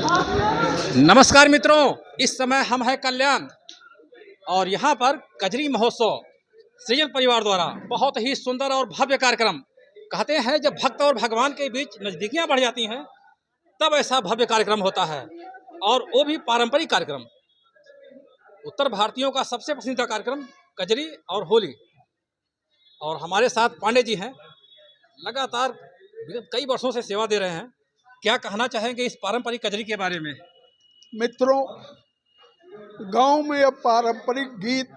नमस्कार मित्रों, इस समय हम हैं कल्याण और यहाँ पर कजरी महोत्सव सृजन परिवार द्वारा बहुत ही सुंदर और भव्य कार्यक्रम। कहते हैं जब भक्त और भगवान के बीच नजदीकियाँ बढ़ जाती हैं तब ऐसा भव्य कार्यक्रम होता है, और वो भी पारंपरिक कार्यक्रम। उत्तर भारतीयों का सबसे पसंदीदा कार्यक्रम कजरी और होली। और हमारे साथ पांडे जी हैं, लगातार विगत कई वर्षों से सेवा दे रहे हैं। क्या कहना चाहेंगे इस पारंपरिक कजरी के बारे में? मित्रों, गांव में अब पारंपरिक गीत,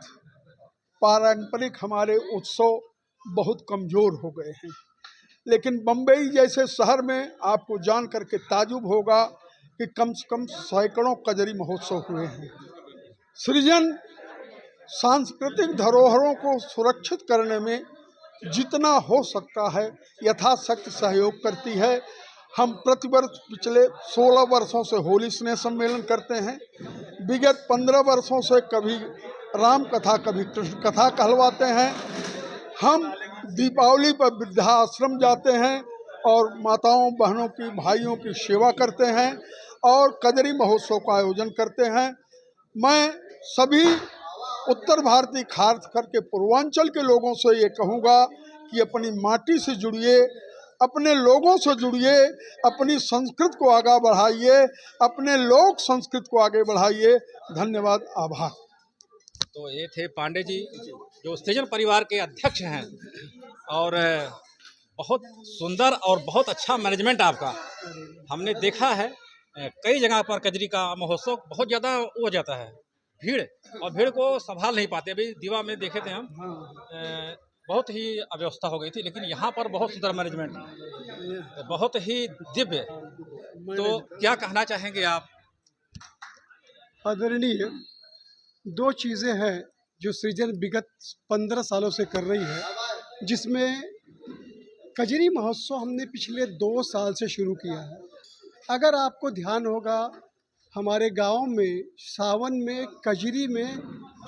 पारंपरिक हमारे उत्सव बहुत कमजोर हो गए हैं। लेकिन बम्बई जैसे शहर में आपको जान करके ताजुब होगा कि कम से कम सैकड़ों कजरी महोत्सव हुए हैं। सृजन सांस्कृतिक धरोहरों को सुरक्षित करने में जितना हो सकता है यथाशक्ति सहयोग करती है। हम प्रतिवर्ष पिछले 16 वर्षों से होली स्नेह सम्मेलन करते हैं। विगत 15 वर्षों से कभी राम कथा कभी कृष्ण कथा कहलवाते हैं। हम दीपावली पर वृद्धाश्रम जाते हैं और माताओं बहनों की भाइयों की सेवा करते हैं और कजरी महोत्सव का आयोजन करते हैं। मैं सभी उत्तर भारतीय खास करके पूर्वांचल के लोगों से ये कहूँगा कि अपनी माटी से जुड़िए, अपने लोगों से जुड़िए, अपनी संस्कृति को आगे बढ़ाइए, अपने लोक संस्कृति को आगे बढ़ाइए। धन्यवाद, आभार। तो ये थे पांडे जी, जो सृजन परिवार के अध्यक्ष हैं, और बहुत सुंदर और बहुत अच्छा मैनेजमेंट आपका। हमने देखा है कई जगह पर कजरी का महोत्सव बहुत ज़्यादा हो जाता है, भीड़, और भीड़ को संभाल नहीं पाते। अभी दीवा में देखे थे हम, बहुत ही अव्यवस्था हो गई थी, लेकिन यहाँ पर बहुत सुंदर मैनेजमेंट, बहुत ही दिव्य। तो क्या कहना चाहेंगे आप? आदरणीय, दो चीज़ें हैं जो सृजन विगत 15 सालों से कर रही है, जिसमें कजरी महोत्सव हमने पिछले 2 साल से शुरू किया है। अगर आपको ध्यान होगा, हमारे गांव में सावन में कजरी में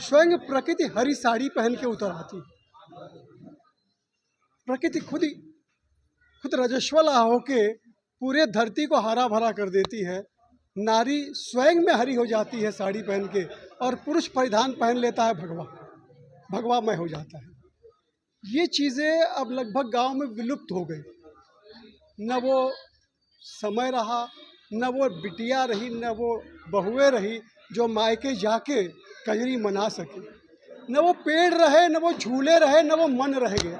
स्वयं प्रकृति हरी साड़ी पहन के उतर आती है। प्रकृति खुद रजस्वला होके पूरे धरती को हरा भरा कर देती है। नारी स्वयं में हरी हो जाती है साड़ी पहन के, और पुरुष परिधान पहन लेता है भगवामय हो जाता है। ये चीज़ें अब लगभग गांव में विलुप्त हो गई। न वो समय रहा, न वो बिटिया रही, न वो बहुएं रही जो मायके जाके कजरी मना सके। न वो पेड़ रहे, न वो झूले रहे, न वो मन रह गया।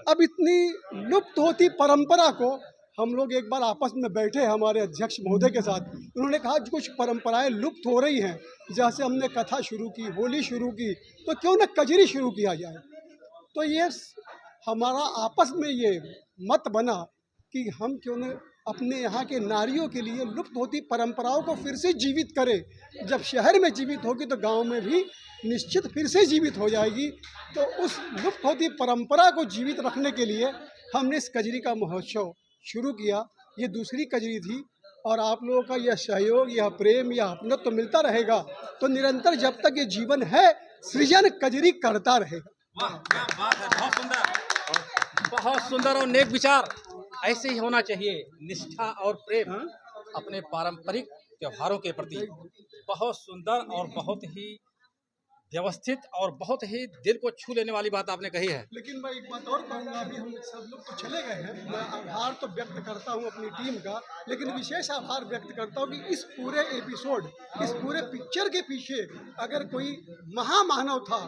अब इतनी लुप्त होती परंपरा को हम लोग एक बार आपस में बैठे हमारे अध्यक्ष महोदय के साथ। उन्होंने कहा कुछ परंपराएं लुप्त हो रही हैं, जैसे हमने कथा शुरू की, होली शुरू की, तो क्यों न कजरी शुरू किया जाए। तो ये हमारा आपस में ये मत बना कि हम क्यों न अपने यहाँ के नारियों के लिए लुप्त होती परंपराओं को फिर से जीवित करें। जब शहर में जीवित होगी तो गांव में भी निश्चित फिर से जीवित हो जाएगी। तो उस लुप्त होती परंपरा को जीवित रखने के लिए हमने इस कजरी का महोत्सव शुरू किया। ये दूसरी कजरी थी, और आप लोगों का यह सहयोग, यह प्रेम, यह अपनत्व तो मिलता रहेगा तो निरंतर जब तक ये जीवन है सृजन कजरी करता रहेगा। वाह, क्या बात है, बहुत सुंदर, बहुत सुंदर और नेक विचार। ऐसे ही होना चाहिए, निष्ठा और प्रेम अपने पारंपरिक त्योहारों के प्रति। बहुत सुंदर और बहुत ही व्यवस्थित और बहुत ही दिल को छू लेने वाली बात आपने कही है। लेकिन मैं एक बात और कहूँगा, अभी हम सब लोग तो चले गए हैं, मैं आभार तो व्यक्त करता हूँ अपनी टीम का, लेकिन विशेष आभार व्यक्त करता हूँ कि इस पूरे एपिसोड, इस पूरे पिक्चर के पीछे अगर कोई महामानव था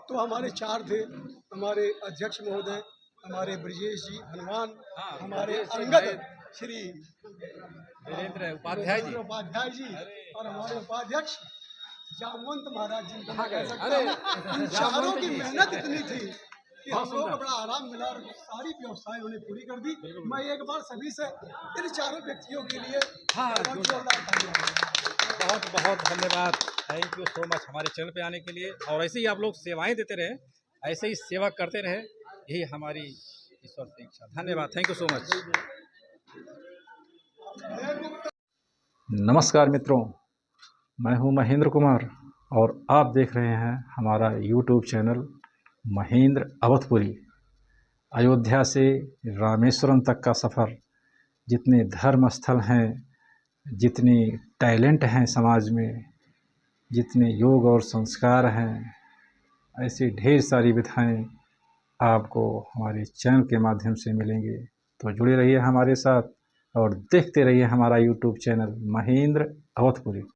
तो हमारे 4 थे। हमारे अध्यक्ष महोदय, हमारे ब्रजेश जी हनुमान, हमारे अंगद श्री वीरेंद्र उपाध्याय जी, और हमारे उपाध्यक्ष जामवंत महाराज जी। अरे इन चारों की मेहनत इतनी थी कि हम लोग को बड़ा आराम मिला और सारी व्यवस्थाएं उन्हें पूरी कर दी। मैं एक बार सभी से इन चारों व्यक्तियों के लिए बहुत बहुत धन्यवाद। थैंक यू सो मच हमारे चैनल पे आने के लिए, और ऐसे ही आप लोग सेवाएं देते रहे, ऐसे ही सेवा करते रहे, यही हमारी ईश्वर से इच्छा। धन्यवाद, थैंक यू सो मच। नमस्कार मित्रों, मैं हूं महेंद्र कुमार और आप देख रहे हैं हमारा YouTube चैनल महेंद्र अवधपुरी। अयोध्या से रामेश्वरम तक का सफ़र, जितने धर्म स्थल हैं जितनी टैलेंट हैं समाज में, जितने योग और संस्कार हैं, ऐसी ढेर सारी विधाएं आपको हमारे चैनल के माध्यम से मिलेंगे। तो जुड़े रहिए हमारे साथ और देखते रहिए हमारा यूट्यूब चैनल महेंद्र अवधपुरी।